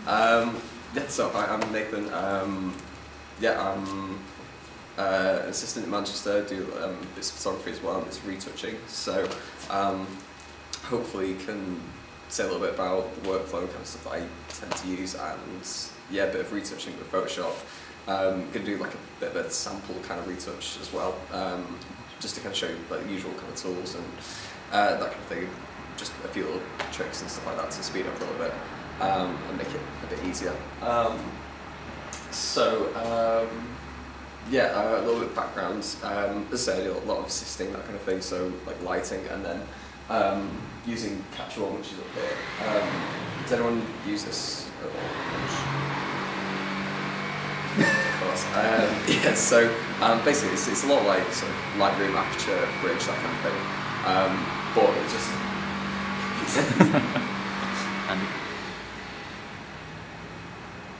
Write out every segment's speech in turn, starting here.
Yeah, so I'm Nathan. Yeah, I'm an assistant in Manchester. Do this photography as well, and it's retouching. So hopefully you can say a little bit about the workflow, kind of stuff that I tend to use, and yeah, a bit of retouching with Photoshop. Gonna do like a bit of a sample kind of retouch as well, just to kind of show you like the usual kind of tools and that kind of thing. Just a few little tricks and stuff like that to speed up a little bit and make it a bit easier. Yeah, a little bit of background. As I say, I do a lot of assisting, that kind of thing, so like lighting, and then using Capture One, which is up here. Does anyone use this at all? Of course. Yeah, so basically it's a lot like sort of Lightroom, Aperture, Bridge, that kind of thing. But it just Andy.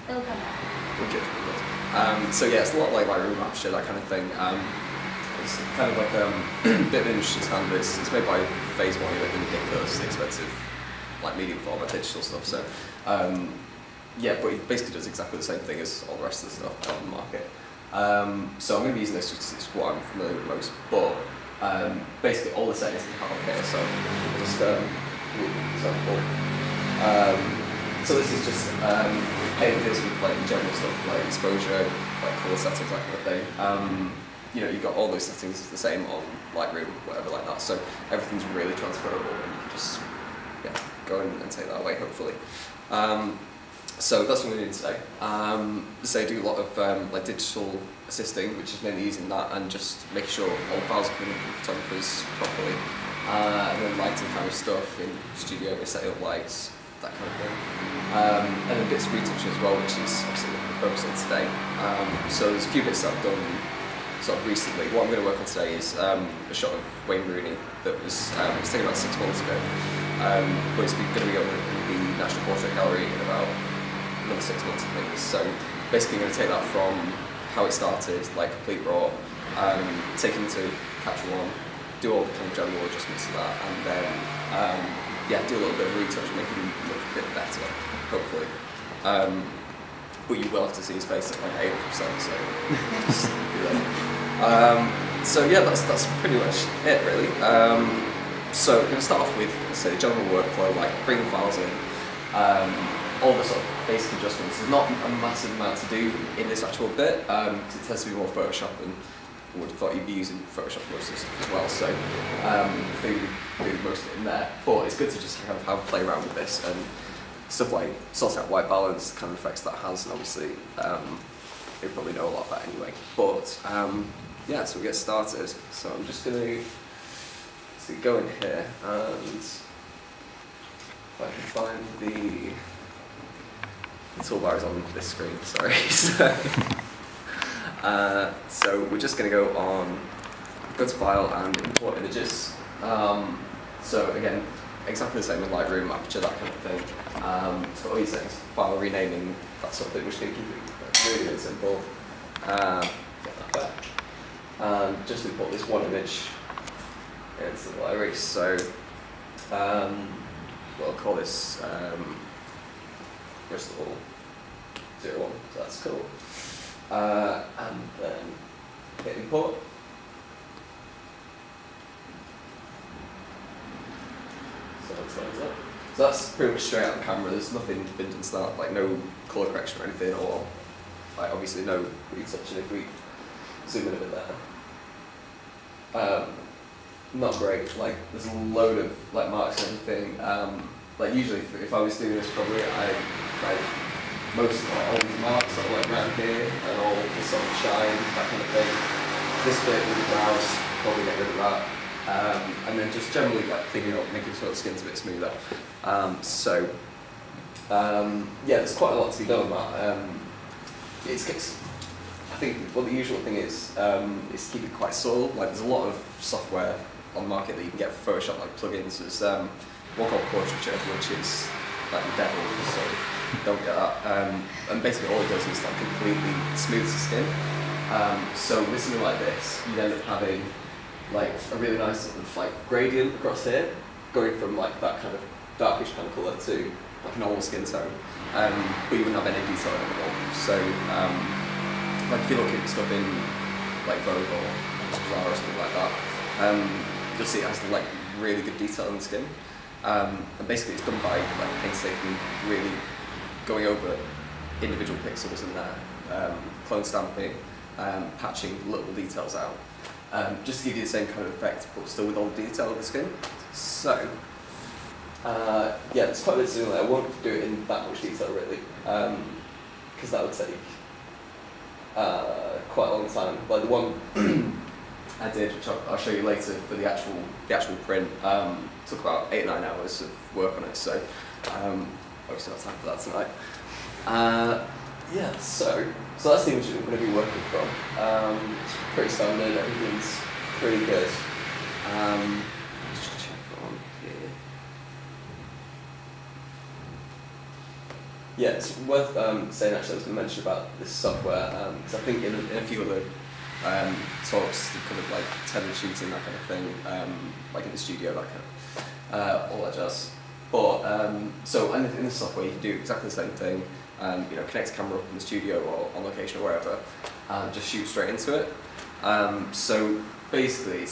It'll come back. Wicked. So yeah, it's a lot like Lightroom, Aperture, that kind of thing. It's kind of like a bit of an interesting standard. It's made by Phase One, like the ridiculously expensive, like medium format digital stuff. So yeah, but it basically does exactly the same thing as all the rest of the stuff out on the market. So I'm going to be using this because it's what I'm familiar with most. But basically all the settings you have on here. So just example. So this is just painting this with like general stuff like exposure, like colour settings, that kind of thing. You know, you've got all those settings the same on Lightroom, whatever like that. So everything's really transferable, and you can just go in and take that away, hopefully. So that's what we're doing today. So I do a lot of like digital assisting, which is mainly using that and just making sure all the files are coming in from photographers properly. And then lighting kind of stuff in studio, setting up lights, that kind of thing. And then bits of retouching as well, which is obviously what we're focusing on today. So there's a few bits that I've done sort of recently. What I'm going to work on today is a shot of Wayne Rooney that was taken about 6 months ago. But it's going to be going in the National Portrait Gallery in about another 6 months, I think. So basically I'm going to take that from how it started, like complete raw, take it into Capture One, do all the kind of general adjustments to that, and then yeah, do a little bit of retouch, make it look a bit better, hopefully. But you will have to see his face at like 80%, so just do that. So yeah, that's pretty much it really. So we're going to start off with, say, the general workflow, like bringing files in, all the sort of basic adjustments. There's not a massive amount to do in this actual bit, because it tends to be more Photoshop, and I would have thought you'd be using Photoshop most of the stuff as well, so I think we do most of it in there. But it's good to just kind of have a play around with this, and stuff like sorting out white balance, the kind of effects that has, and obviously you probably know a lot about anyway. But yeah, so we get started. So I'm just going to go in here, and if I can find the toolbar is on this screen, sorry. So we're just going to go on go to File and Import Images. So again, exactly the same with Lightroom, Aperture, that kind of thing. So all these things, file renaming, that sort of thing, which can keep it really, really simple. Get that back. And just import this one image into the library. So we'll call this Bristol 01, so that's cool. And then hit import. So that's pretty much straight out of the camera. There's nothing been done to that, like no colour correction or anything, or like obviously no retouching if we zoom in a bit there. Not great. Like there's a load of like marks and everything. Like usually if I was doing this, probably I like most of all these marks are like around here and all the sort of shine, that kind of thing. This bit with the brows, probably get rid of that. And then just generally like cleaning up, making sure the skin's a bit smoother. Yeah, there's quite a lot to be done on that. I think what the usual thing is to keep it quite subtle. Like there's a lot of software on the market that you can get for Photoshop, like plugins. There's one called Retouching, which is like the devil, so don't get that. And basically all it does is like completely smooths the skin. So with something like this, you end up having like a really nice sort of like gradient across here, going from like that kind of darkish kind of colour to like a normal skin tone, but you wouldn't have any detail in it at all. So like if you look at stuff in like Vogue or Zara or something like that, you'll see it has like really good detail in the skin. And basically it's done by like painstaking really going over individual pixels in there, clone stamping, patching little details out, just to give you the same kind of effect but still with all the detail of the skin. So yeah, there's quite a bit to do there. I won't do it in that much detail really, because that would take quite a long time. Like the one I did, which I'll show you later for the actual print, took about 8 or 9 hours of work on it. So obviously not time for that tonight. Yeah, so that's the image I'm going to be working from. It's pretty standard. Everything's pretty good. Just check on here. Yeah, it's worth saying actually, I was going to mention about this software, because I think in a few other talks they've covered like tethered shooting, that kind of thing, like in the studio, that kind of, all that jazz. But, so in the software you can do exactly the same thing, you know, connect the camera up in the studio or on location or wherever, and just shoot straight into it. So basically,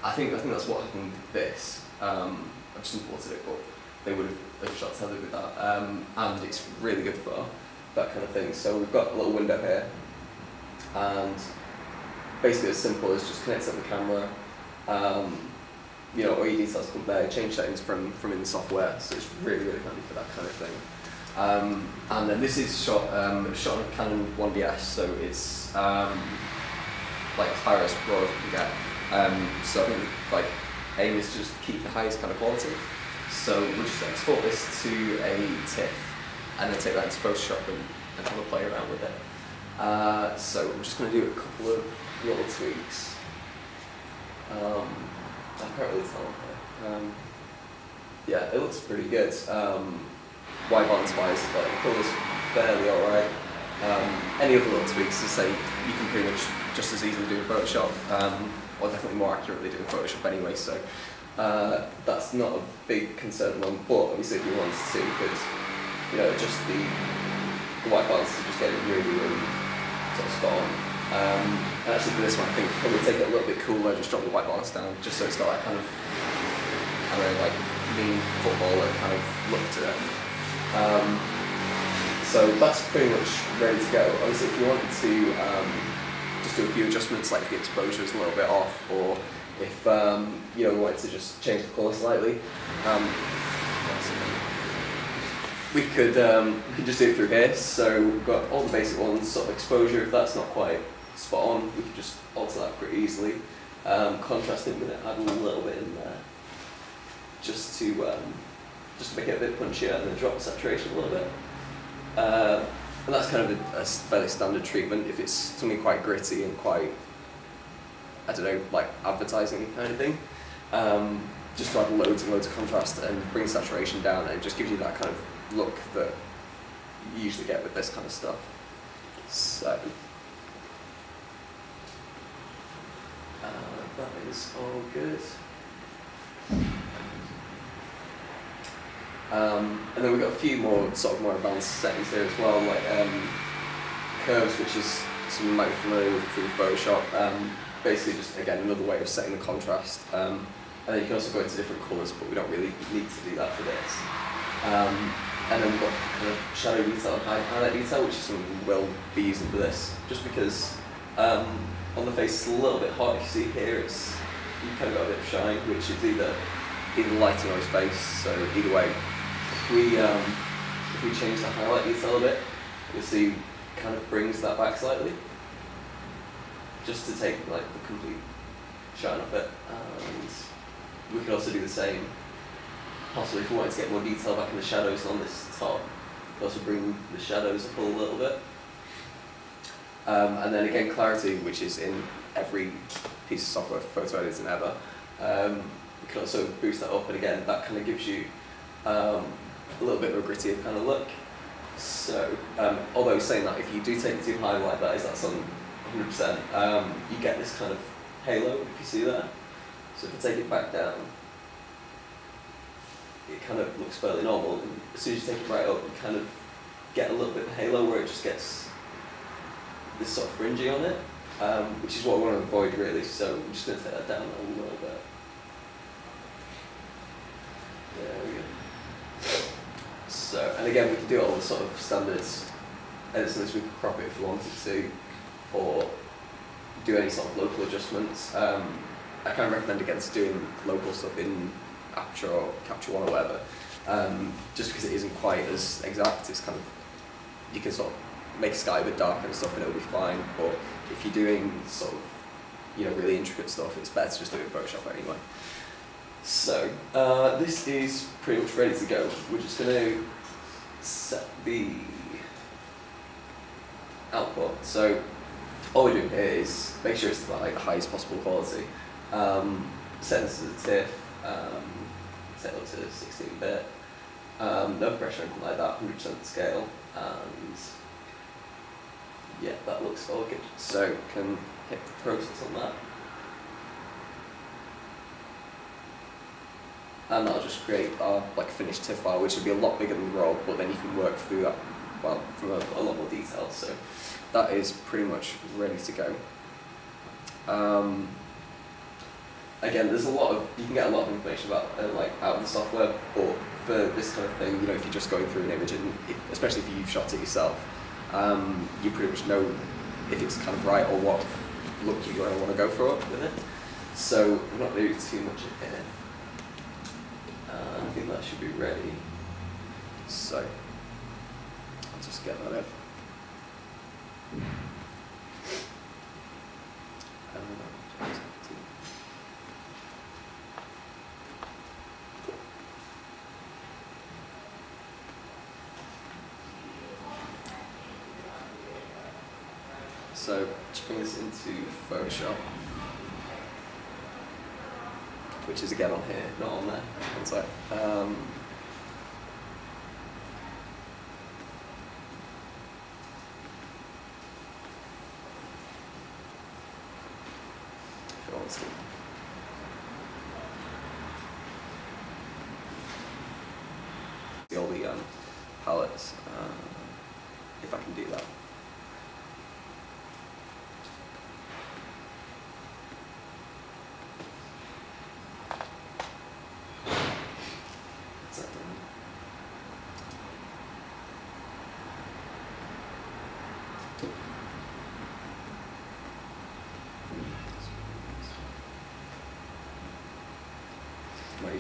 I think that's what happened with this. I just imported it, but they've shot tethered with that, and it's really good for that kind of thing. So we've got a little window here, and basically as simple as just connect up the camera. You know, all your details come there, change settings from in the software, so it's really handy for that kind of thing. And then this is shot on a Canon 1DS, so it's like highest RAW as we can get. So I think like aim is to just keep the highest kind of quality. So we'll just export this to a TIFF and then take that into Photoshop and have a play around with it. So I'm just going to do a couple of little tweaks. I can't really tell. Yeah, it looks pretty good. White balance wise, but the colour's fairly alright. Any other little tweaks to say you can pretty much just as easily do in Photoshop, or definitely more accurately do in Photoshop anyway, so that's not a big concern one, but obviously if you wanted to, because you know, just the white balance is just getting really sort of spot on. And actually for this one I think probably take it a little bit cooler, just drop the white balance down, just so it's got that kind of, I don't know, like mean footballer kind of look to it. So that's pretty much ready to go. Obviously if you wanted to just do a few adjustments, like if the exposure is a little bit off, or if you know, we wanted to just change the colour slightly, we could just do it through here. So we've got all the basic ones, sort of exposure. If that's not quite spot on, we could just alter that pretty easily. Contrast, I'm going to add a little bit in there, just to make it a bit punchier, and then drop the saturation a little bit. And that's kind of a fairly standard treatment if it's something quite gritty and quite, I don't know, like advertising kind of thing. Just to add loads and loads of contrast and bring saturation down, and it just gives you that kind of look that you usually get with this kind of stuff. So that is all good. And then we've got a few more sort of more advanced settings here as well, like curves, which is something you might be familiar with through Photoshop. Basically just, again, another way of setting the contrast. And then you can also go into different colours, but we don't really need to do that for this. And then we've got kind of shadow detail and highlight detail, which is something we will be using for this, just because on the face it's a little bit hot. You see here, you've kind of got a bit of shine, which is either lighting on his face, so either way. If we change the highlight detail a bit, you'll see kind of brings that back slightly, just to take like the complete shine off it. And we could also do the same, possibly if we wanted to get more detail back in the shadows on this top, we could also bring the shadows up a little bit. And then again, clarity, which is in every piece of software, photo editing ever. We can also boost that up, and again, that kind of gives you a little bit of a grittier kind of look. So, although saying that, if you do take it too high like that, that's on 100%, you get this kind of halo, if you see that. So if I take it back down, it kind of looks fairly normal. And as soon as you take it right up, you kind of get a little bit of halo where it just gets this sort of fringy on it, which is what I want to avoid really. So I'm just going to take that down a little bit. There we go. So, and again, we can do all the sort of standards edits on this. We can crop it if we wanted to, or do any sort of local adjustments. I kind of recommend against doing local stuff in Aperture or Capture One or whatever, just because it isn't quite as exact. It's kind of, you can sort of make a sky a bit darker and stuff and it'll be fine, but if you're doing sort of, you know, really intricate stuff, it's better to just do it in Photoshop anyway. So, this is pretty much ready to go. We're just going to set the output. So, all we're doing here is make sure it's like the highest possible quality. Set this as a TIFF, set it up to 16-bit, no pressure or anything like that, 100% scale, and yeah, that looks all good. So, can hit the process on that. And that'll just create our like finished TIFF file, which will be a lot bigger than raw, but then you can work through that, well, from a lot more detail. So that is pretty much ready to go. Again, there's a lot of, you can get a lot of information about like out of the software, but for this kind of thing, you know, if you're just going through an image, and especially if you've shot it yourself, you pretty much know if it's kind of right or what look you're going to want to go for with it. So I'm not going to do too much in here. I think that should be ready. So I'll just get that in. So just bring this into Photoshop, which is again on here, not on there. One sec. If it wants to. All the palettes, if I can do that.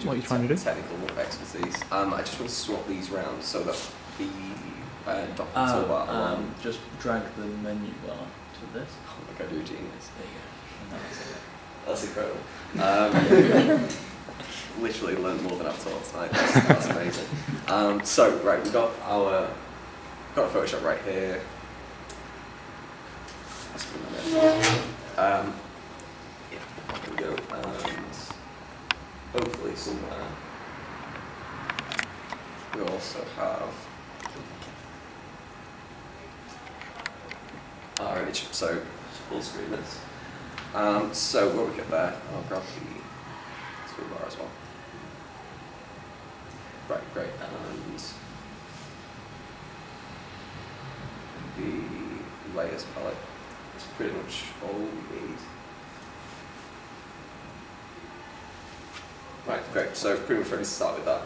What are you trying to do? Technical expertise. I just want to swap these round so that the document toolbar. Just drag the menu bar to this. Oh my god, you're a genius. There you go. That's incredible. Literally learned more than I've taught tonight. That's amazing. So right, we've got a Photoshop right here. Let's put that in. Yeah, there we go. And hopefully somewhere we also have our image. So full screen this. So what we get there, I'll grab the toolbar as well. Right, great. And the layers palette is pretty much all we need. Right, great. So pretty much ready to start with that.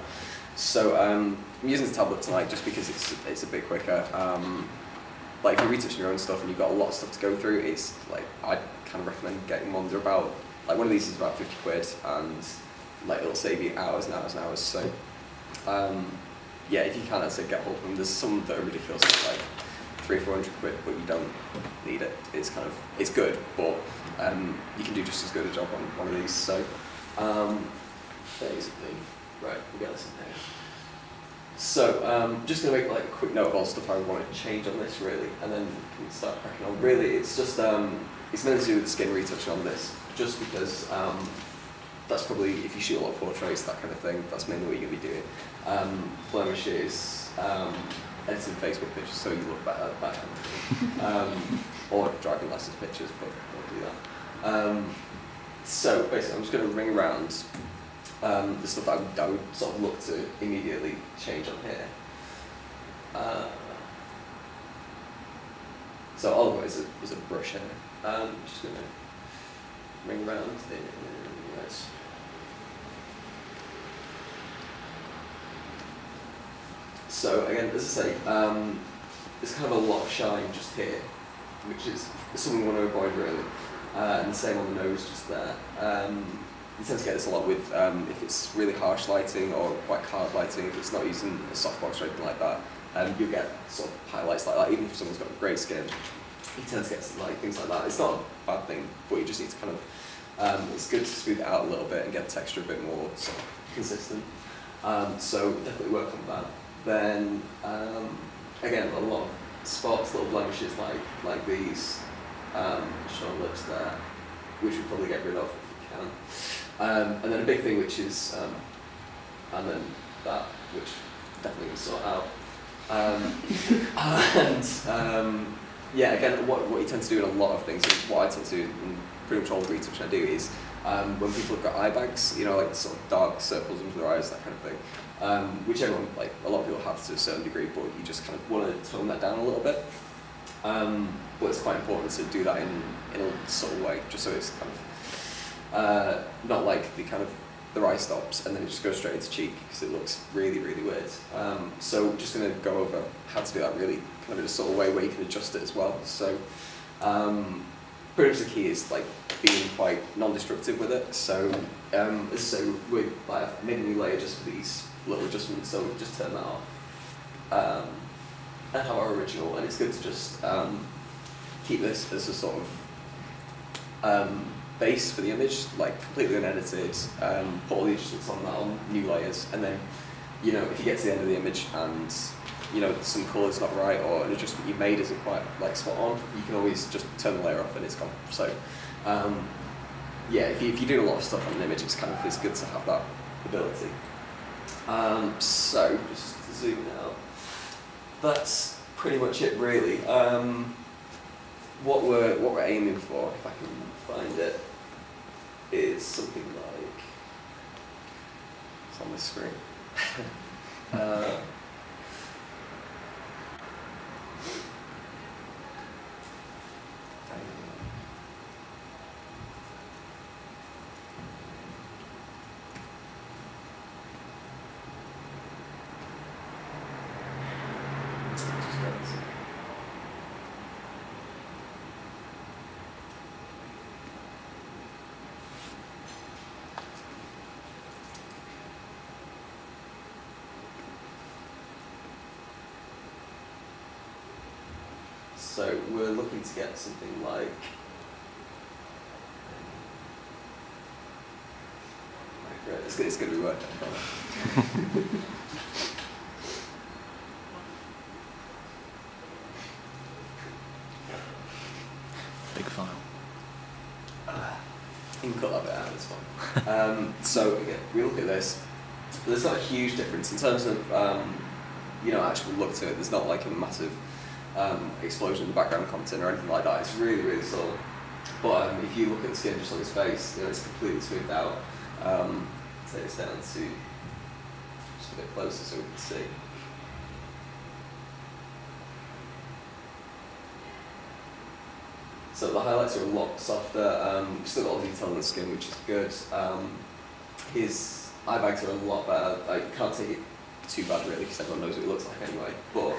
So I'm using the tablet tonight just because it's a bit quicker. Like if you're retouching your own stuff and you've got a lot of stuff to go through, it's like I kind of recommend getting one. They're about, like one of these is about 50 quid, and like it'll save you hours and hours and hours. So yeah, if you can, I'd say get hold of them. There's some that are ridiculous, like 300-400 quid, but you don't need it. It's kind of, it's good, but you can do just as good a job on one of these. So basically, right, we got this in here. So just going to make like a quick note of all the stuff I want to change on this really, and then we can start cracking on. Really, it's just, it's meant to do with the skin retouching on this, just because that's probably, if you shoot a lot of portraits, that kind of thing, that's mainly what you're going to be doing. Blemishes, editing Facebook pictures so you look better, that kind of thing. Or driving license pictures, but we'll do that. So basically I'm just going to ring around the stuff that I would sort of look to immediately change on here. So all of it is a brush here. Just going to ring around the yes. So again, as I say, there's kind of a lot of shine just here, which is something we want to avoid really. And the same on the nose just there. You tend to get this a lot with if it's really harsh lighting or quite hard lighting, if it's not using a softbox or anything like that. You'll get sort of highlights like that, even if someone's got great skin. You tend to get like things like that. It's not a bad thing, but you just need to kind of, it's good to smooth it out a little bit and get the texture a bit more sort of consistent. So definitely work on that. Then, again, a lot of spots, little blemishes like these, just on lips there, which we'll probably get rid of if we can. And then a big thing which is, and then that, which definitely can sort out. Yeah, again, what you tend to do in a lot of things, what I tend to do in pretty much all the retouch I do is, when people have got eye bags, you know, like sort of dark circles under their eyes, that kind of thing, which everyone, like a lot of people have to a certain degree, but you just kind of want to tone that down a little bit. But it's quite important to do that in a subtle way, just so it's kind of not like the kind of the eye stops and then it just goes straight into cheek because it looks really, really weird. So just going to go over how to do that really kind of in a subtle way where you can adjust it as well. So pretty much the key is like being quite non-destructive with it. So we made a new layer just for these little adjustments, so we just turn that off. And have our original, and it's good to just keep this as a sort of base for the image, like completely unedited, put all the adjustments on that on new layers, and then, you know, if you get to the end of the image and, you know, some colour's not right or an adjustment you made isn't quite like spot on, you can always just turn the layer off and it's gone. So, yeah, if you're doing a lot of stuff on an image, it's good to have that ability. So, just to zoom out, that's pretty much it really. What we're aiming for, if I can find it, is something like, it's on the screen. So we're looking to get something like, it's going to be working. Big file. You can cut that bit out, it's fine. So again, we look at this. There's not a huge difference in terms of, you know, actual look to it. There's not like a massive explosion in the background content or anything like that. It's really, really subtle. But if you look at the skin just on his face, you know, it's completely smoothed out. Take this down to just a bit closer so we can see. So the highlights are a lot softer. Still got all the detail on the skin, which is good. His eye bags are a lot better. I can't take it too bad really because everyone knows what it looks like anyway. But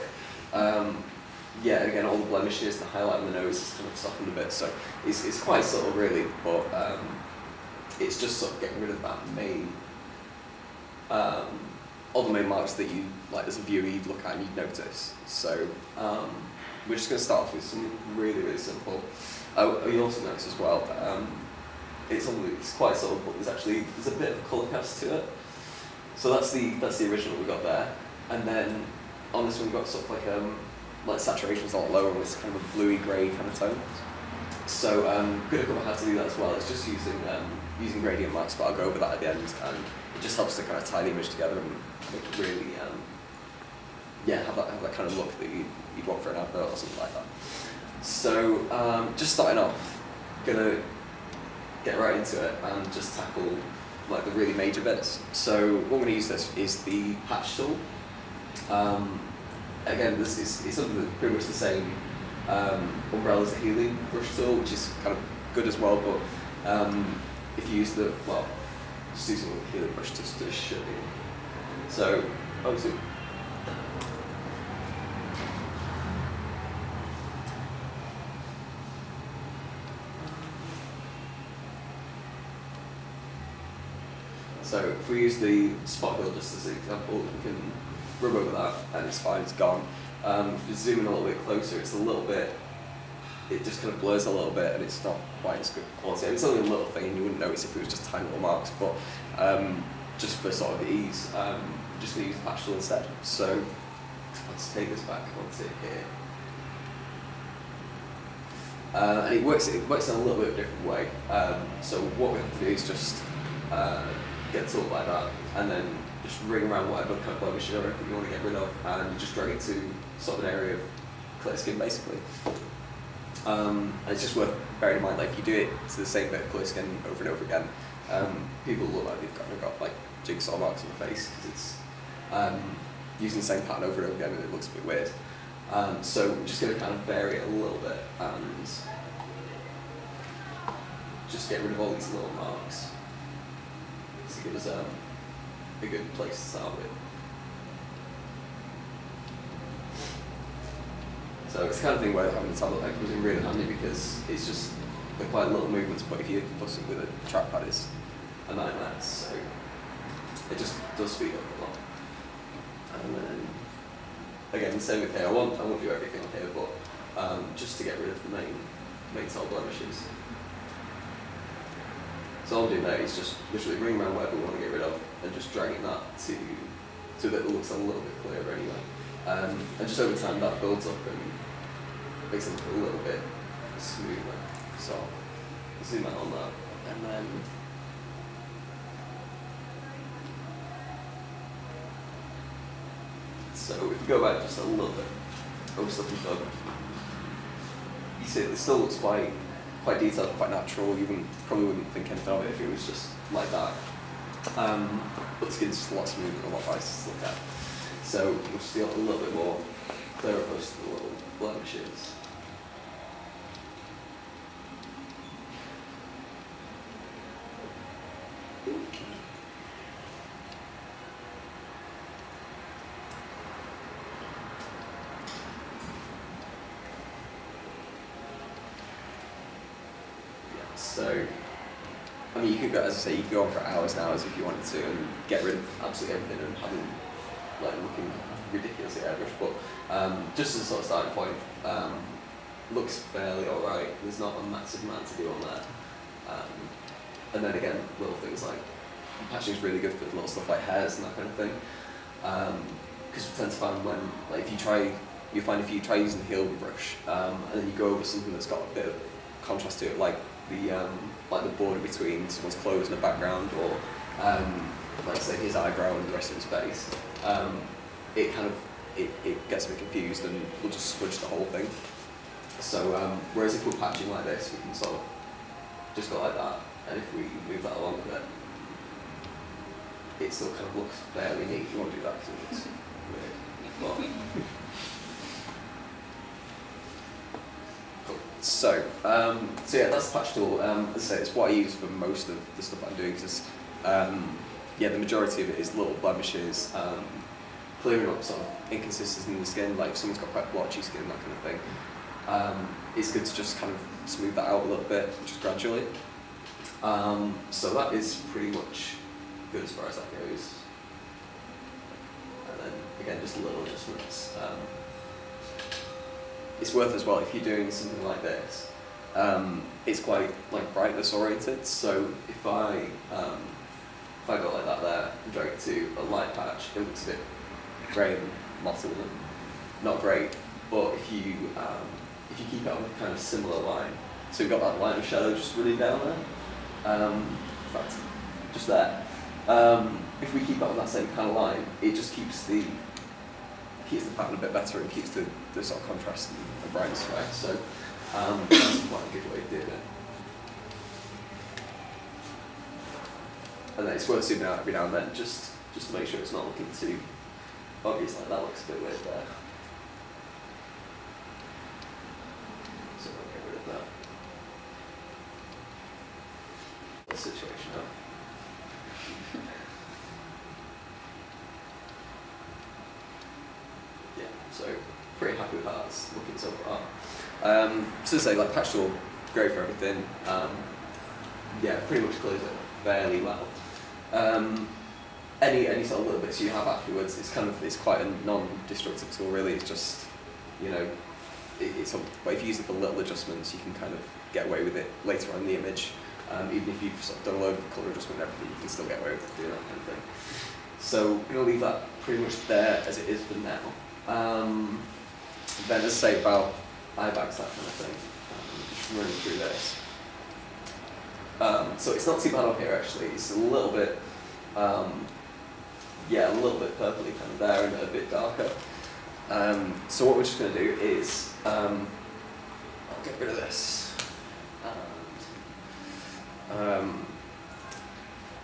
yeah, again, all the blemishes, the highlight on the nose is kind of softened a bit, so it's quite subtle really, but it's just sort of getting rid of that main, all the main marks that you, like as a viewer, you'd look at and you'd notice. So we're just going to start off with something really, really simple. You'll also notice as well that it's quite subtle, but there's a bit of a colour cast to it. So that's the original we got there, and then on this one we've got sort of like saturation's a lot lower and it's kind of a bluey grey kind of tone. So good to cover how to do that as well. It's just using gradient maps, but I'll go over that at the end, and it just helps to kind of tie the image together and make it really have that kind of look that you'd want for an advert or something like that. So just starting off, gonna get right into it and just tackle like the really major bits. So what we're going to use this is the patch tool. Again, this is something that's pretty much the same umbrella as the healing brush tool, which is kind of good as well, but if you use the, well, just using the healing brush to show you. So, obviously, so if we use the spot heal just as an example, we can rub over that and it's fine, it's gone. If we zoom in a little bit closer, it's a little bit, it just kind of blurs a little bit and it's not quite as good quality. It's only a little thing and you wouldn't notice if it was just tiny little marks, but just for sort of ease, I'm just going to use the patch tool instead. So let's take this back onto here. And it works in a little bit of a different way. So what we have to do is just get a tool like that and then just ring around whatever kind of blemish you want to get rid of and just drag it to sort of an area of clear skin basically. And it's just worth bearing in mind, like if you do it to the same bit of clear skin over and over again, people look like they've kind of got like jigsaw marks on the face because it's using the same pattern over and over again and it looks a bit weird. So we're just going to kind of vary it a little bit and just get rid of all these little marks to give us a good place to start with. So it's the kind of thing where having the tablet like comes in really handy because it's just they're quite little movements, but if you fuss it with a trackpad, it's a nightmare. So it just does speed up a lot. And then again, same with here. I won't do everything on here, but just to get rid of the main sort of blemishes. So all I'm doing there is just literally ring around whatever we want to get rid of and just dragging that to that it looks a little bit clearer anyway. And just over time that builds up and makes it look a little bit smoother. So zoom out on that and then so if we go back just a little bit over stuff we've done, you see it still looks quite detailed, quite natural. You probably wouldn't think anything of it if it was just like that. But the skin's just a lot smoother and a lot nicer to look at. So we'll just do a little bit more clear opposed to the little blemishes. So, I mean, you could go, as I say, you could go on for hours and hours if you wanted to and get rid of absolutely everything and having, like, looking ridiculously airbrushed, but just as a sort of starting point, looks fairly alright. There's not a massive amount to do on there. And then again, little things like, patching is really good for little stuff like hairs and that kind of thing. Because we tend to find when, like, if you try using the healing brush, and then you go over something that's got a bit of contrast to it, like the border between someone's clothes and a background, or like say his eyebrow and the rest of his face, it kind of it gets a bit confused and we'll just switch the whole thing. So whereas if we're patching like this, we can sort of just go like that, and if we move that along a bit, it still kind of looks fairly neat. You want to do that because it looks weird. Cool. So yeah, that's the patch tool. As I say, it's what I use for most of the stuff I'm doing, because yeah, the majority of it is little blemishes, clearing up sort of inconsistencies in the skin, like if someone's got quite blotchy skin, that kind of thing. It's good to just kind of smooth that out a little bit, just gradually. So that is pretty much good as far as that goes. And then again, just little adjustments. It's worth as well if you're doing something like this. It's quite like brightness oriented. So if I go like that there and drag it to a light patch, it looks a bit grey and mottled and not great. But if you keep it on a kind of similar line, so you've got that line of shadow just running down there. In fact, just there. If we keep it on that same kind of line, it just keeps the pattern a bit better and keeps the sort of contrast and brightness away. So that's quite a good way of doing it. And then it's worth zooming out every now and then, just to make sure it's not looking too obvious. Like that looks a bit weird there. So I'll get rid of that. The situation now. Yeah, so pretty happy with how it's looking so far. So to say, like patch tool, great for everything. Yeah, pretty much clears it fairly well. Any sort of little bits you have afterwards, it's quite a non-destructive tool really. It's just, you know, but if you use it for little adjustments, you can kind of get away with it later on in the image. Even if you've sort of done a load of colour adjustment and everything, you can still get away with doing that kind of thing. So I'm going to leave that pretty much there as it is for now. Then as I say about eye bags, that kind of thing, just running through this. So it's not too bad up here actually, it's a little bit, yeah, a little bit purpley kind of there and a bit darker. So what we're just going to do is, I'll get rid of this.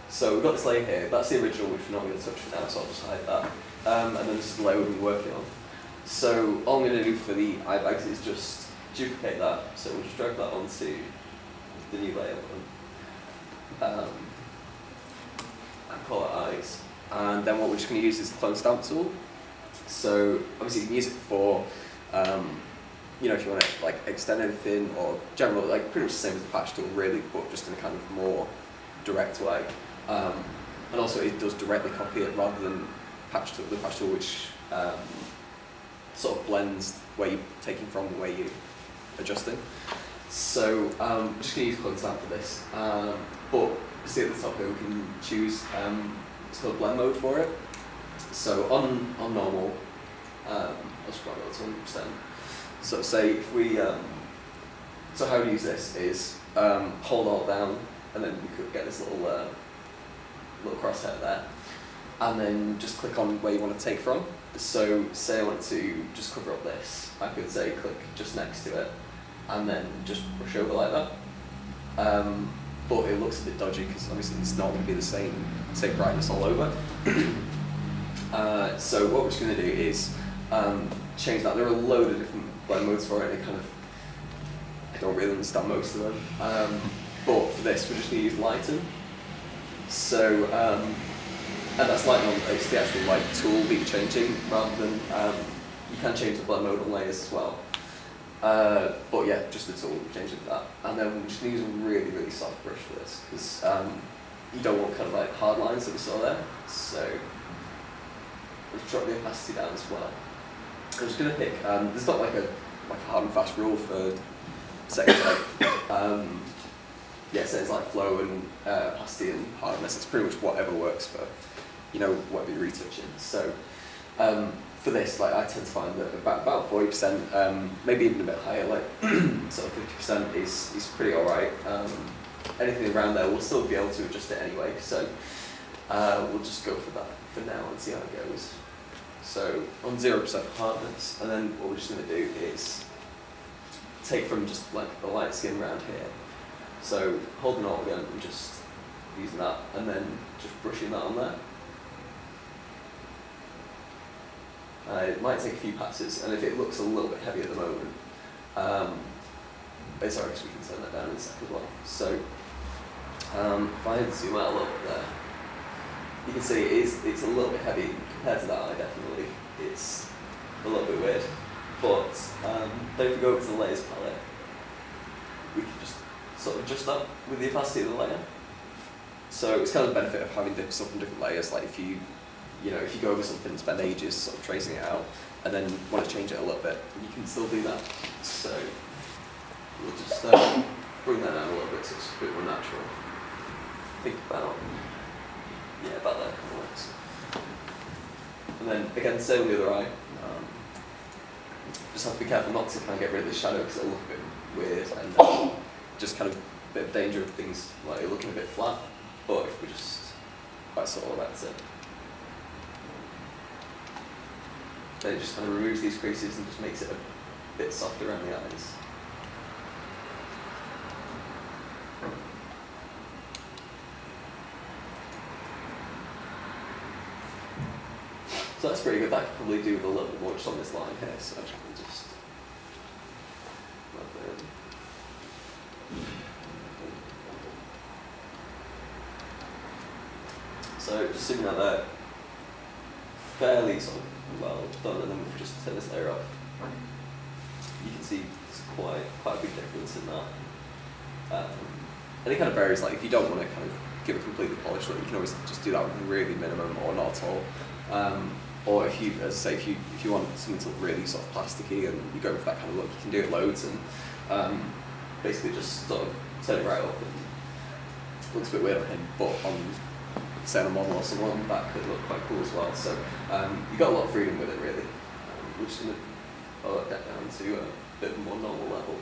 So we've got this layer here, that's the original which we're not going to touch for now, so I'll just hide that. And then this is the layer we've been working on. So all I'm going to do for the eye bags is just duplicate that, so we'll just drag that onto the new layer one. And call it eyes. And then what we're just going to use is the clone stamp tool. So obviously you can use it for, you know, if you want to like extend anything or general, like pretty much the same as the patch tool really, but just in a kind of more direct way. And also it does directly copy it rather than the patch tool which sort of blends where you're taking from and where you're adjusting. So I'm just going to use clone stamp for this. But see at the top here we can choose it's called blend mode for it. So on normal, I'll just grab it to 100%. So say if we, so how we use this is hold Alt down, and then we could get this little crosshair there, and then just click on where you want to take from. So say I want to just cover up this, I could say click just next to it, and then just brush over like that. But it looks a bit dodgy because obviously it's not going to be the same brightness all over. So what we're just going to do is change that. There are a load of different blend modes for it, and I don't really understand most of them. But for this, we're just going to use lighten. So, and that's lighten on, it's the actual light tool that you're changing, rather than, you can change the blend mode on layers as well. But yeah, just the tool, change it to that. And then we're just going to use a really, really soft brush for this, because you don't want kind of like hard lines that we saw there. So, let's drop the opacity down as well. I'm just going to pick, there's not like a hard and fast rule for settings like, yeah, settings like flow and opacity and hardness. It's pretty much whatever works for, you know, whatever you're retouching. So for this, like I tend to find that about 40%, maybe even a bit higher, like sort of 50% is pretty alright. Anything around there, we'll still be able to adjust it anyway. So we'll just go for that for now and see how it goes. So on 0% hardness, and then what we're just going to do is take from just like the light skin around here. So holding Alt again and just using that, and then just brushing that on there. It might take a few passes, and if it looks a little bit heavy at the moment, it's alright because we can turn that down in a sec as well. So if I zoom out a little bit there, you can see it's a little bit heavy compared to that eye, definitely. It's a little bit weird. But then if we go over to the layers palette, we can just sort of adjust that with the opacity of the layer. So it's kind of the benefit of having stuff in different layers. Like if you go over something and spend ages sort of tracing it out, and then want to change it a little bit, you can still do that. So we'll just bring that down a little bit so it's a bit more natural. Think about, yeah, about that kind of works. And then again, same with the other eye. Just have to be careful not to kind of get rid of the shadow because it'll look a bit weird, and just kind of a bit of danger of things like looking a bit flat. But if we just quite subtle, that's it. Then it just kind of removes these creases and just makes it a bit softer around the eyes. figured that I could probably do with a little bit more just on this line here, so I can just rub it in. So just zooming out there, fairly sort of well done, and then we've just turn this layer up. You can see there's quite a big difference in that. And it kind of varies, like if you don't want to kind of give a completely polished look, you can always just do that with really minimum or not at all. Or if you, as I say, if you want something to look really sort of plasticky and you go for that kind of look, you can do it loads and basically just sort of turn it right up, and it looks a bit weird on him, but on say on a model or someone that could look quite cool as well. So you've got a lot of freedom with it really. We're just going to lower that down to a bit of a more normal level.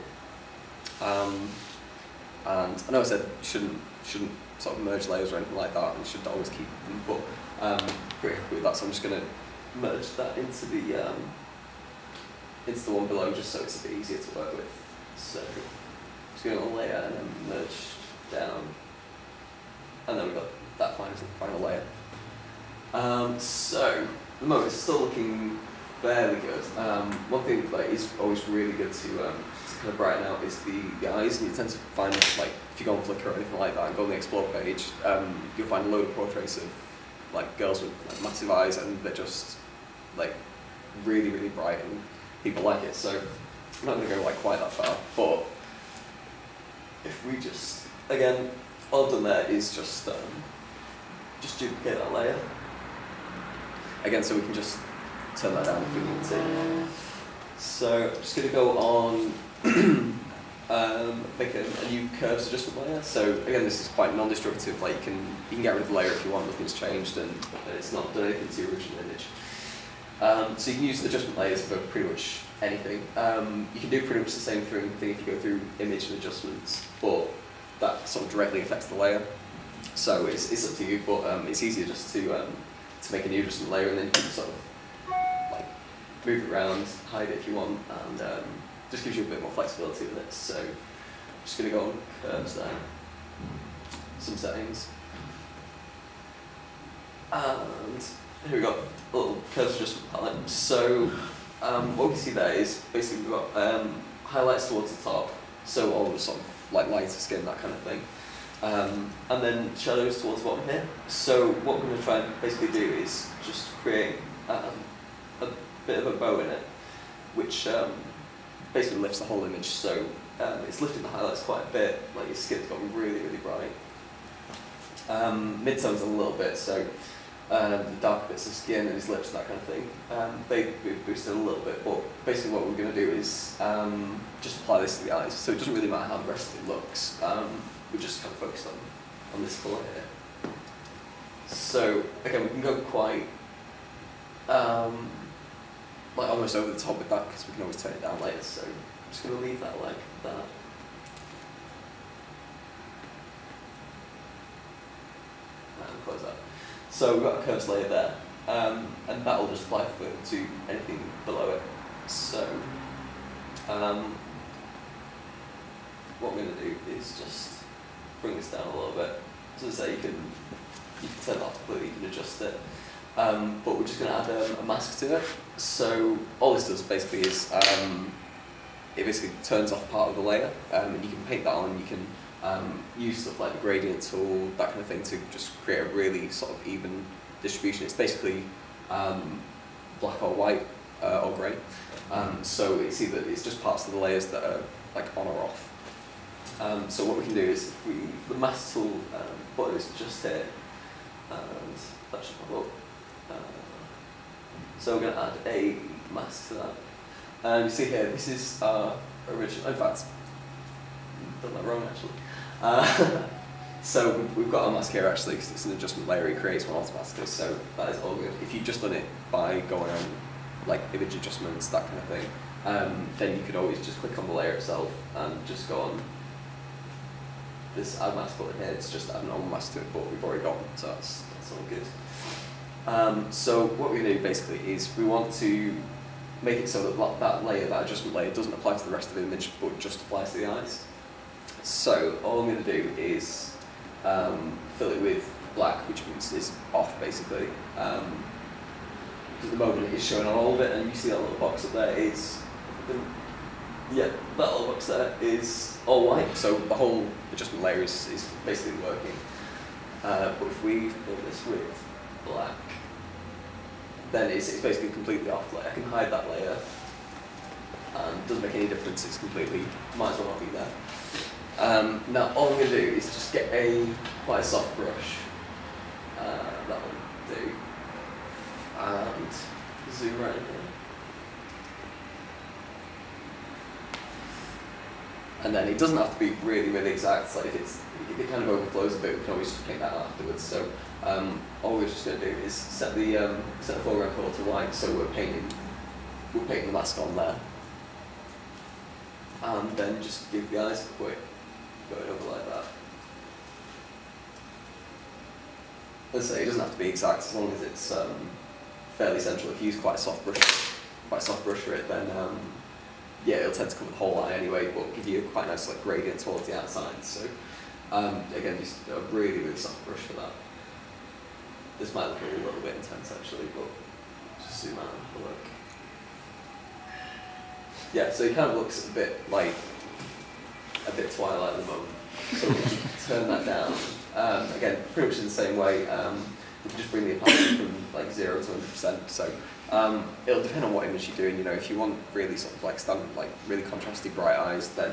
And I know I said you shouldn't sort of merge layers or anything like that, and you should always keep them, but pretty happy with that, so I'm just going to merge that into the one below, just so it's a bit easier to work with. So just going to layer and then merge down, and then we've got that final layer. So at the moment it's still looking fairly good. One thing that is always really good to kind of brighten out is the eyes, and you tend to find, like, if you go on Flickr or anything like that and go on the Explore page, you'll find a load of portraits of like girls with like massive eyes, and they're just like really, really bright, and people like it. So I'm not going to go like quite that far, but if we just, again, all I've done there is just duplicate that layer again, so we can just turn that down if we need to. So I'm just going to go on make a new curves adjustment layer. So again, this is quite non-destructive. Like you can get rid of the layer if you want. Nothing's changed, and it's not done anything to your original image. So you can use adjustment layers for pretty much anything. You can do pretty much the same thing if you go through image and adjustments, but that sort of directly affects the layer. So it's up to you, but it's easier just to make a new adjustment layer, and then you can sort of like move it around, hide it if you want, and just gives you a bit more flexibility with it. So I'm just going to go on curves there, some settings, and here we got a little curves adjustment palette. So what we see there is basically we've got highlights towards the top, so all the sort of like lighter skin, that kind of thing. And then shadows towards the bottom here. So what we're going to try and basically do is just create a bit of a bow in it, which basically lifts the whole image. So it's lifting the highlights quite a bit, like your skin's got really, really bright. Midtones a little bit, so the darker bits of skin and his lips, that kind of thing, they boosted a little bit, but basically what we're going to do is just apply this to the eyes, so it doesn't really matter how the rest of it looks. We just kind of focused on this colour here. So again, we can go quite like almost over the top with that, because we can always turn it down later. So I'm just going to leave that like that. And close that. So we've got a curves layer there, and that will just apply to anything below it. So what we're going to do is just bring this down a little bit. As I say, you can turn it off completely, you can adjust it. But we're just going to add a mask to it. So all this does basically is it basically turns off part of the layer, and you can paint that on. You can use stuff like the gradient tool, that kind of thing, to just create a really sort of even distribution. It's basically black or white or grey. So it's just parts of the layers that are like on or off. So what we can do is, the mask tool button is just here, and that should pop up. So we're going to add a mask to that. And you see here, this is our original, in fact, I've done that wrong actually. So we've got our mask here actually, because it's an adjustment layer, it creates one automatically, so that is all good. If you've just done it by going on like image adjustments, that kind of thing, then you could always just click on the layer itself and just go on this add mask button here. It's just add an on mask to it, but we've already got one, so that's all good. So what we're going to do basically is we want to make it so that that layer, that adjustment layer, doesn't apply to the rest of the image, but just applies to the eyes. So all I'm going to do is fill it with black, which means it's off basically. at the moment it's showing on all of it, and you see that little box up there is, yeah, that little box there is all white. So the whole adjustment layer is basically working. But if we fill this with black, then it's basically completely off. Like I can hide that layer, and it doesn't make any difference. It's completely, might as well not be there. Now all I'm going to do is just get quite a soft brush. That will do. And zoom right in here. And then it doesn't have to be really, really exact. Like if it kind of overflows a bit, we can always just paint that out afterwards. So all we're just going to do is set the foreground colour to white. So we're painting the mask on there, and then just give the eyes a quick going over like that. As I say, it doesn't have to be exact as long as it's fairly central. If you use quite a soft brush for it, then yeah, it'll tend to cover the whole eye anyway, but give you quite a nice like gradient towards the outside. So again, just a really, really soft brush for that. This might look a little bit intense actually, but just zoom out and have a look. Yeah, so it kind of looks a bit Twilight at the moment. So we'll just turn that down. Again, pretty much in the same way. We can just bring the opacity from like 0 to 100%. So it'll depend on what image you're doing. You know, if you want really sort of like standard, like really contrasty bright eyes, then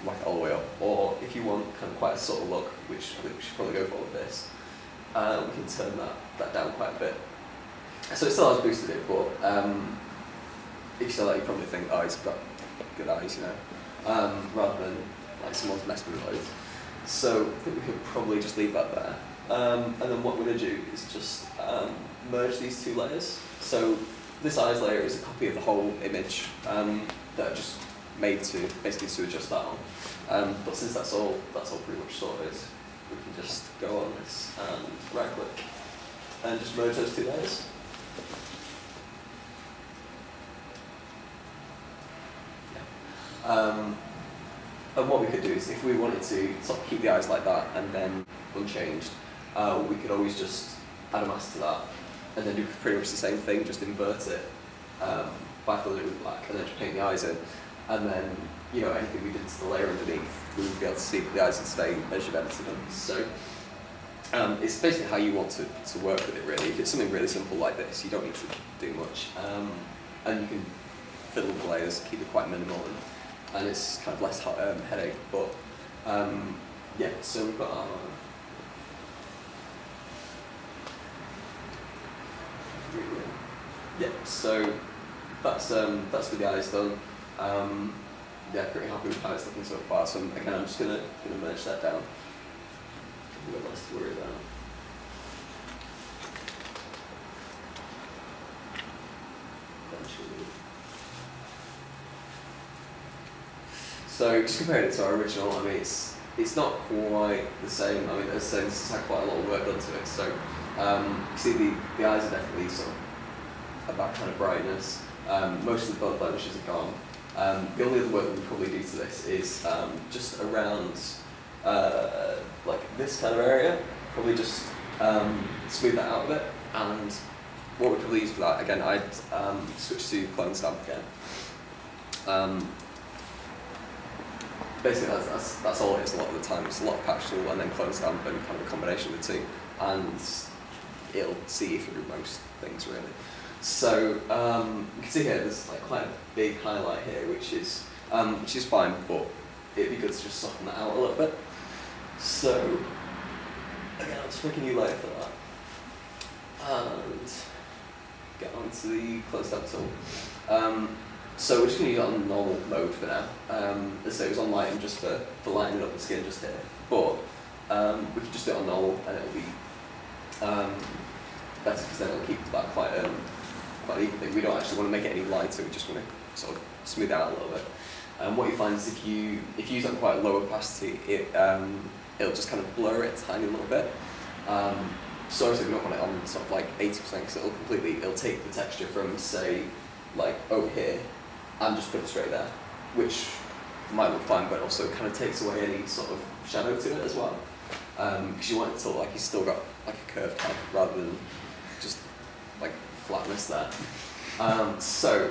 whack it all the way up. Or if you want kind of quite a subtle look, which we should probably go for with this, we can turn that down quite a bit. So it still has boosted it, but if you saw that, you probably think, oh, he's got good eyes, you know, rather than like someone's messed with loads. So I think we could probably just leave that there. And then what we're going to do is just merge these two layers. So this eyes layer is a copy of the whole image that I just made to adjust that on. But since that's all pretty much sorted, we can just go on this and right click and just merge those two layers. And what we could do is, if we wanted to sort of keep the eyes like that and then unchanged, we could always just add a mask to that and then do pretty much the same thing, just invert it by filling it with black and then just paint the eyes in. And then, you know, anything we did to the layer underneath, we would be able to see that the eyes would stay as you've edited them. So it's basically how you want to work with it, really. If it's something really simple like this, you don't need to do much. And you can fiddle with the layers, keep it quite minimal, and it's kind of less headache. But yeah, so we've got our yeah, so that's with the eyes done. Yeah, pretty happy with how it's looking so far. So again, I'm just gonna merge that down. We've got less to worry about. So just comparing it to our original, I mean, it's not quite the same. I mean, as I said, this has had quite a lot of work done to it. So you see the eyes are definitely sort of that kind of brightness. Most of the blood blemishes are gone. The only other work that we probably do to this is just around like this kind of area. Probably just smooth that out a bit. And what we probably use for that, again, I'd switch to clone stamp again. Basically, that's all it is a lot of the time. It's a lot of patch tool and then clone stamp and kind of a combination of the two, and it'll see you through most things really. So you can see here there's like quite a big highlight here, which is fine, but it'd be good to just soften that out a little bit. So again, I'll just make a new layer for that and get onto the clone stamp tool. So we're just going to use it on normal mode for now. As I say, it was on lighten just for lightening up the skin just here. But we can just do it on normal and it'll be better because then it'll keep that quite even thing. We don't actually want to make it any lighter, we just want to sort of smooth it out a little bit. What you find is if you use it on quite a low opacity, it'll just kind of blur it a tiny little bit. So obviously we don't want it on sort of like 80% because it'll take the texture from, say, like over here and just put it straight there, which might look fine, but also kind of takes away any sort of shadow to it as well. Because you want it to look like you've still got like a curved head rather than just like flatness there. That's a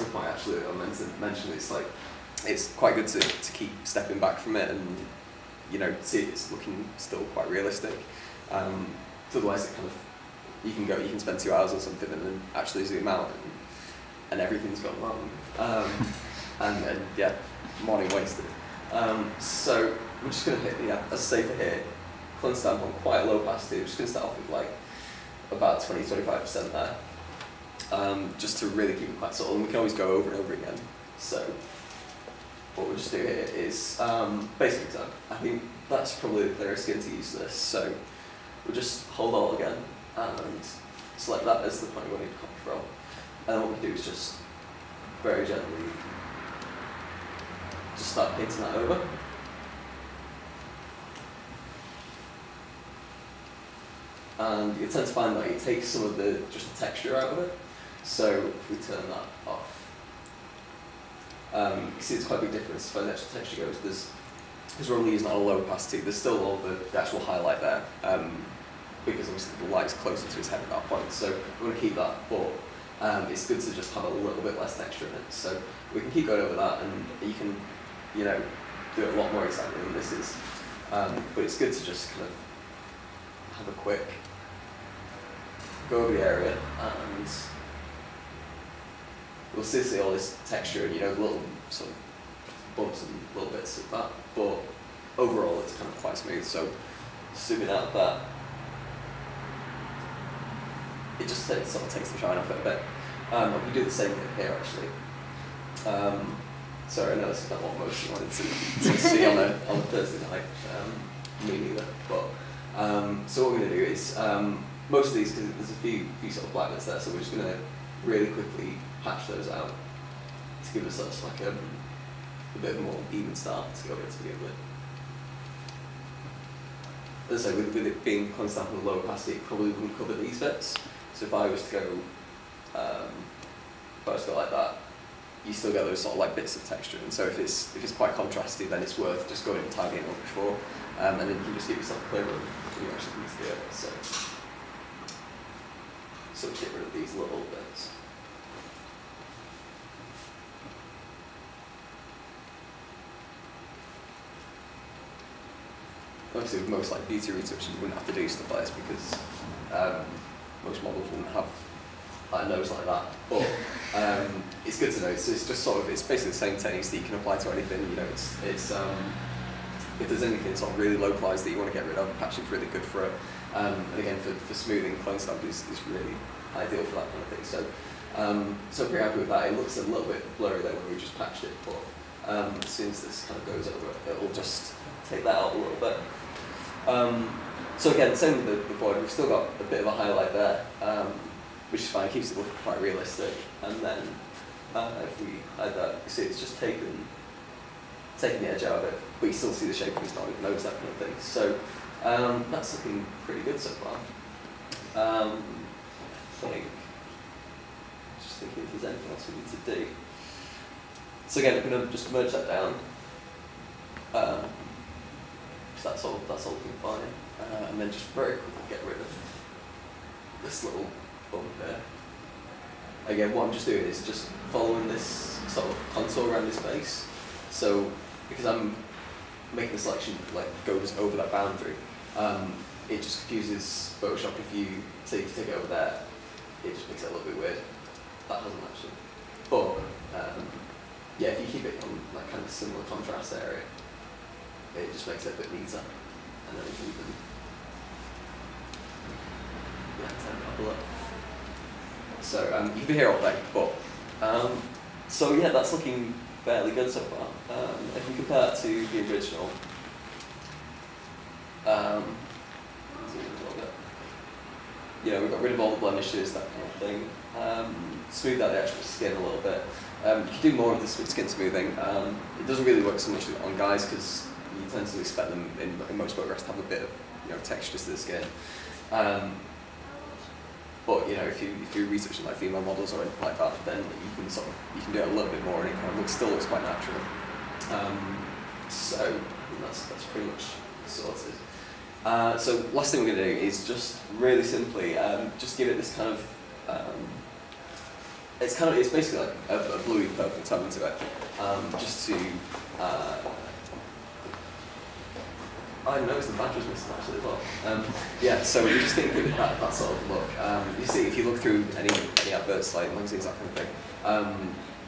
good point actually that I meant to mention. It's quite good to keep stepping back from it and, you know, see if it's looking still quite realistic. Otherwise it kind of, you can spend 2 hours or something and then actually zoom out and everything's gone wrong. And yeah, morning wasted. So we're just going to hit, as I say for here, clean stamp on quite a low opacity. We're just going to start off with like about 20-25% there. Just to really keep it quite subtle, and we can always go over and over again. So what we'll just do here is, basic exam. I think that's probably the clearest skin to use this. So we'll just hold Alt again and select that as the point we need to copy from. And then what we do is just very gently just start painting that over. And you tend to find that you take some of the texture out of it. So if we turn that off, you see it's quite a big difference as far as the actual texture goes. Because we're only using it on a low opacity, there's still all the actual highlight there, because obviously the light's closer to his head at that point. So we're going to keep that, but it's good to just have a little bit less texture in it. So we can keep going over that, and you can, you know, do it a lot more exactly than this is. But it's good to just kind of have a quick go over the area, and we'll still see all this texture and, you know, little sort of bumps and little bits of that, but overall it's kind of quite smooth. So zooming out of that, it just sort of takes the shine off it a bit. We can do the same thing here actually. Sorry, I know this is not what most of you wanted to see on a Thursday night, me neither, but so what we're going to do is, most of these, because there's a few sort of black bits there, so we're just going to really quickly patch those out to give ourselves like a bit of a more even start to go with to begin with. As I say, with it being constant and low opacity, it probably wouldn't cover these bits. So if I was to go, like that, you still get those sort of like bits of texture. And so if it's quite contrasty, then it's worth just going and tidying it up before, and then you can just give yourself a clear run when you actually need to do it. So get rid of these little bits. Obviously, with most like beauty retouching, you wouldn't have to do stuff like this because most models wouldn't have a nose like that. But it's good to know. So it's just sort of, it's basically the same techniques that you can apply to anything. You know, it's if there's anything sort of really localized that you want to get rid of, patching's really good for it. And again, for smoothing, clone stamp is really ideal for that kind of thing. So so pretty happy with that. It looks a little bit blurry there when we just patched it, but as soon as this kind of goes over, it'll just take that out a little bit. So again, same with the border, we've still got a bit of a highlight there, which is fine, keeps it looking quite realistic. And then if we hide that, you see it's just taking the edge out of it, but you still see the shape of his nose, that kind of thing. So that's looking pretty good so far. I think, just thinking if there's anything else we need to do. So again, I'm going to just merge that down. So that's all looking fine. And then just very quickly get rid of this little bump there. Again, what I'm just doing is just following this sort of contour around his face. So because I'm making the selection like goes over that boundary, it just confuses Photoshop if you take it over there. It just makes it a little bit weird. That hasn't actually. But yeah, if you keep it on that kind of similar contrast area, it just makes it a bit neater. And then we can even turn it up a little. So you can hear all day, but so yeah, that's looking fairly good so far. If we compare that to the original, you know, we got rid of all the blemishes, that kind of thing. Smoothed out the actual skin a little bit. You can do more of the skin smoothing. It doesn't really work so much on guys because you tend to expect them in most photographs to have a bit of, you know, texture to the skin. But you know, if you're researching like female models or anything like that, then you can do it a little bit more, and it kind of still looks quite natural. So I think that's pretty much sorted. So last thing we're going to do is just really simply just give it this kind of it's basically like a bluey purple tone to it, just to. I noticed the badge was missing actually as well. Yeah, so we're just going to give it that sort of look. You see, if you look through any adverts, like magazines, that kind of thing,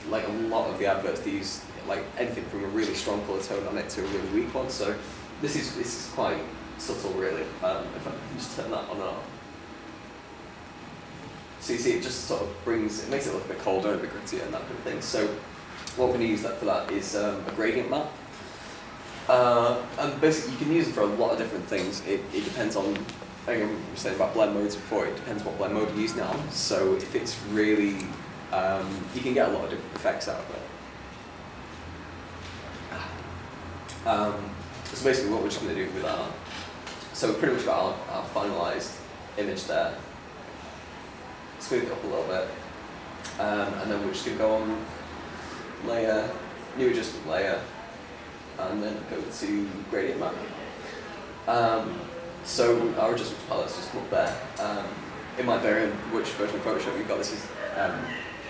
like a lot of the adverts, they use like anything from a really strong colour tone on it to a really weak one. So this is quite subtle, really. If I can just turn that on and off. So you see, it just sort of it makes it look a bit colder and a bit grittier and that kind of thing. So what we're going to use for that is a gradient map. And basically, you can use it for a lot of different things. It depends on, I think we were saying about blend modes before, it depends what blend mode you're using it on. So if it's really, you can get a lot of different effects out of it. So basically what we're just going to do with our, so we've pretty much got our finalised image there. Smooth it up a little bit. And then we're just going to go on layer, new adjustment layer, and then go to gradient map. So our adjustments palette's just come up there. It might vary on which version of Photoshop you've got. This is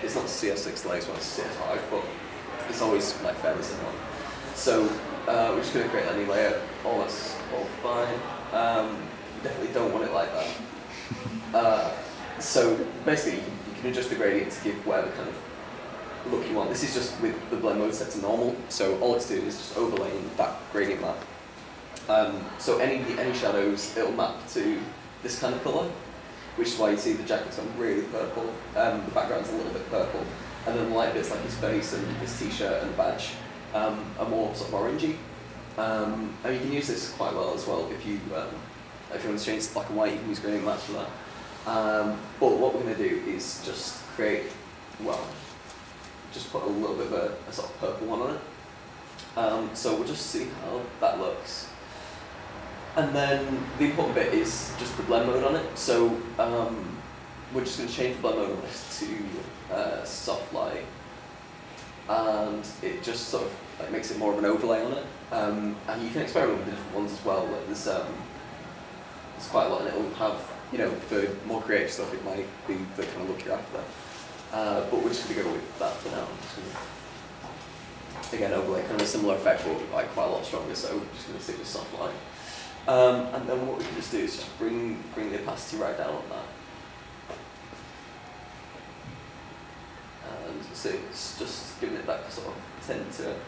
it's not CS6 layers, well it's CS5, but it's always like fairly similar. So we're just going to create a new layer. Oh, that's all fine. You definitely don't want it like that. So basically, you can adjust the gradient to give whatever kind of look you want. This is just with the blend mode set to normal, so all it's doing is just overlaying that gradient map. So any shadows, it'll map to this kind of colour, which is why you see the jacket's on really purple, the background's a little bit purple, and then the light bits like his face and his t-shirt and badge are more sort of orangey. And you can use this quite well as well if you want to change it to black and white, you can use gradient maps for that. But what we're going to do is just create, well, just put a little bit of a sort of purple one on it. So we'll just see how that looks. And then the important bit is just the blend mode on it. So we're just going to change the blend mode on this to soft light. And it just sort of like makes it more of an overlay on it. And you can experiment with the different ones as well. Like there's quite a lot, and it'll have, you know, for more creative stuff, it might be the kind of look you're after. But we're just going to go with that for now. Again, overlay, kind of a similar effect, but like quite a lot stronger, so we're just going to stick with soft light. And then what we can just do is just bring the opacity right down on that. And so it's just giving it that sort of tint to it.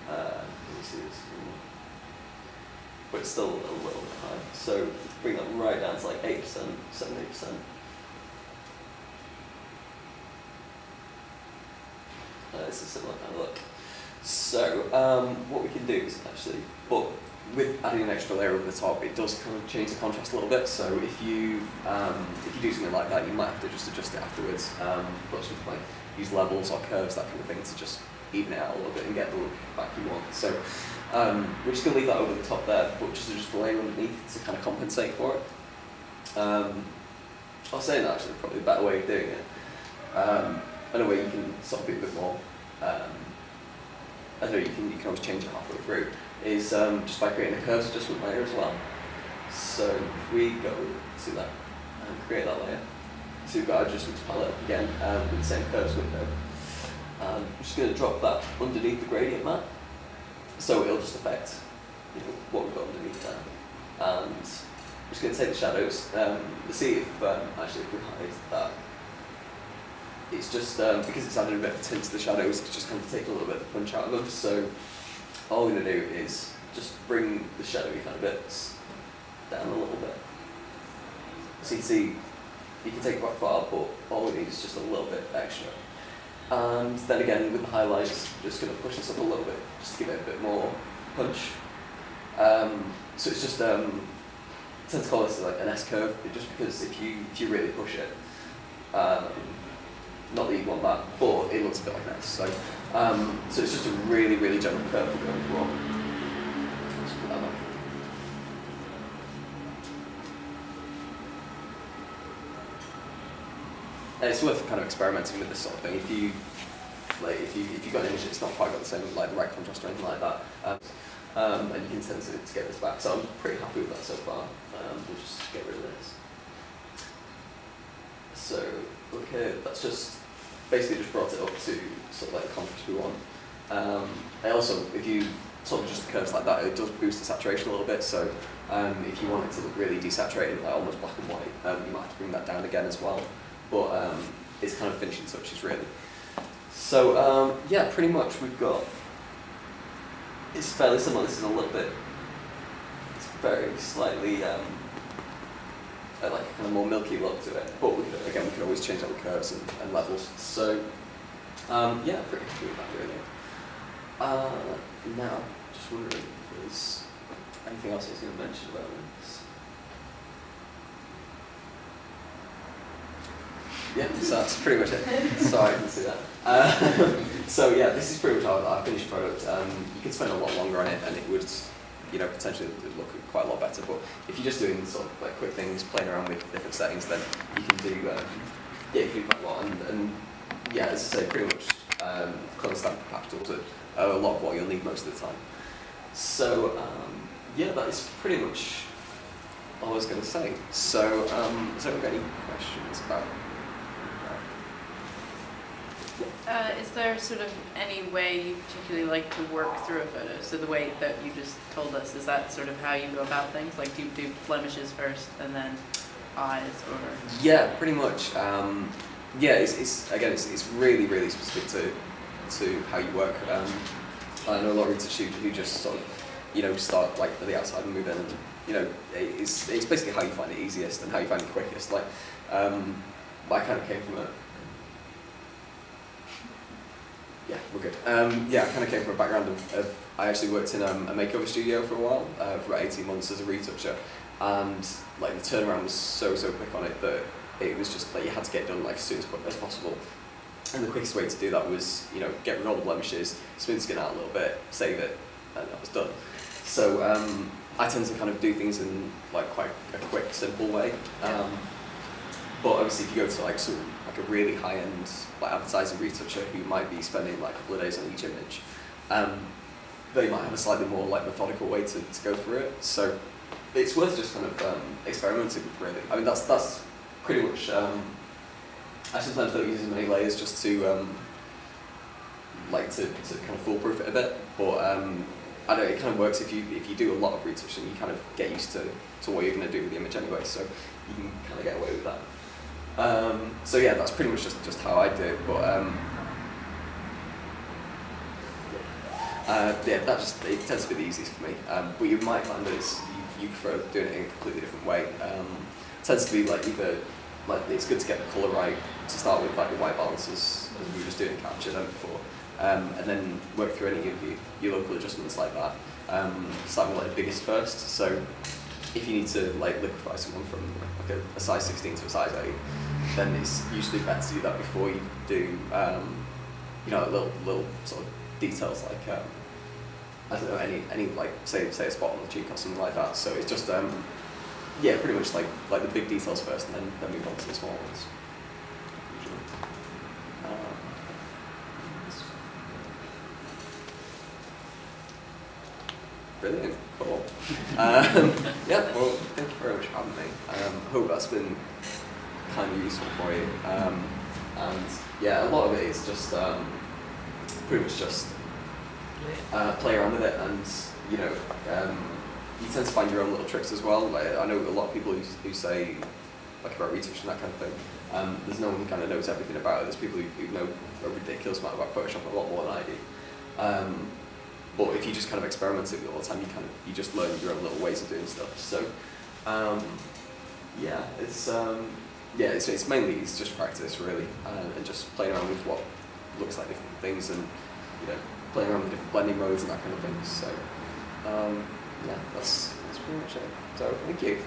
Let me see this. But it's still a little bit high. So bring that right down to like 8%, 7-8%. It's a similar kind of look. So what we can do is actually, but with adding an extra layer over the top, it does kind of change the contrast a little bit. So if you do something like that, you might have to just adjust it afterwards. But something like use levels or curves, that kind of thing, to just even it out a little bit and get the look back you want. So we're just going to leave that over the top there, but just a layer underneath to kind of compensate for it. I was saying that actually probably a better way of doing it. In a way you can sort of be a bit more, I don't know, you can always change it halfway through, is just by creating a curves adjustment layer as well. So if we go to that and create that layer, so we've got our adjustments palette again with the same curves window. I'm just going to drop that underneath the gradient map, so it'll just affect, you know, what we've got underneath there. And I'm just going to take the shadows, see if actually if we hide that. It's just, because it's added a bit of tint to the shadows, it's just kind of take a little bit of the punch out of them. So all we're going to do is just bring the shadowy kind of bits down a little bit. So you can see, you can take it quite far, but all we need is just a little bit extra. And then again, with the highlights, just going to push this up a little bit, just to give it a bit more punch. So it's just, tend to call this like an S-curve, just because if you really push it, not that you want that, but it looks a bit like an S. So, so it's just a really, really gentle curve we're going for. Just put that back. And it's worth kind of experimenting with this sort of thing. If you've got an image that's not quite got the same, like the right contrast or anything like that, and you can tend to get this back. So I'm pretty happy with that so far. We'll just get rid of this. So look here, that's just basically just brought it up to sort of like the contrast we want. And also, if you sort of just curves like that, it does boost the saturation a little bit. So if you want it to look really desaturated, like almost black and white, you might have to bring that down again as well. But it's kind of finishing touches really. So yeah, pretty much we've got. It's fairly similar. This is a little bit. It's very slightly. Like a kind of more milky look to it, but we can always change out the curves and levels. So yeah, pretty happy with that really. Now, just wondering, is anything else I was going to mention about this? Yeah, so that's pretty much it. Sorry, I can see that. So yeah, this is pretty much our finished product. You could spend a lot longer on it, and it would. Potentially look quite a lot better. But if you're just doing sort of like quick things, playing around with different settings, then you can do, you can do quite a lot. And yeah, as I say, pretty much colour stamp patch tools are a lot of what you'll need most of the time. So yeah, that is pretty much all I was going to say. So has anyone got any questions about? Is there sort of any way you particularly like to work through a photo? So the way that you just told us, is that sort of how you go about things? Like do you do blemishes first and then eyes, or? Yeah, pretty much. Yeah, it's really, really specific to how you work. I know a lot of retouchers who just sort of, start like at the outside and move in, and it's basically how you find it easiest and how you find it quickest. Like, I kind of came from a. Yeah, we're good. Yeah, I kind of came from a background of I actually worked in a makeover studio for a while, for about 18 months as a retoucher, and like the turnaround was so quick on it that it was just like you had to get it done like as soon as possible. And the quickest way to do that was, get rid of all the blemishes, smooth the skin out a little bit, save it, and that was done. So I tend to kind of do things in like quite a quick, simple way. But obviously, if you go to like a really high-end like advertising retoucher who might be spending like a couple of days on each image, they might have a slightly more like methodical way to go through it. So it's worth just kind of experimenting with, really. I mean, that's pretty much. I sometimes don't use as many layers just to to kind of foolproof it a bit, but I know it kind of works if you do a lot of retouching. You kind of get used to what you're going to do with the image anyway, so you can kind of get away with that. So yeah, that's pretty much just how I do it, but yeah, it tends to be the easiest for me. But you might find that you prefer doing it in a completely different way. It tends to be like either it's good to get the colour right to start with, like the white balances as we were just doing capture then before, and then work through any of your local adjustments like that. Start with like the biggest first. So if you need to like liquefy someone from like a size 16 to a size 8, then it's usually better to do that before you do little sort of details like I don't know, any like say a spot on the cheek or something like that. So it's just yeah, pretty much like the big details first, and then move on to the small ones. Brilliant, cool. Yeah, well, thank you very much for having me. I hope that's been kind of useful for you. And yeah, a lot of it is just pretty much just play around with it, and you tend to find your own little tricks as well. Like, I know a lot of people who say like about retouching, that kind of thing. There's no one who kind of knows everything about it. There's people who know a ridiculous amount about Photoshop, a lot more than I do. But if you just kind of experiment with it all the time, you just learn your own little ways of doing stuff. So yeah, it's mainly just practice really, and just playing around with what looks like different things, and playing around with different blending modes and that kind of thing. So yeah, that's pretty much it. So thank you.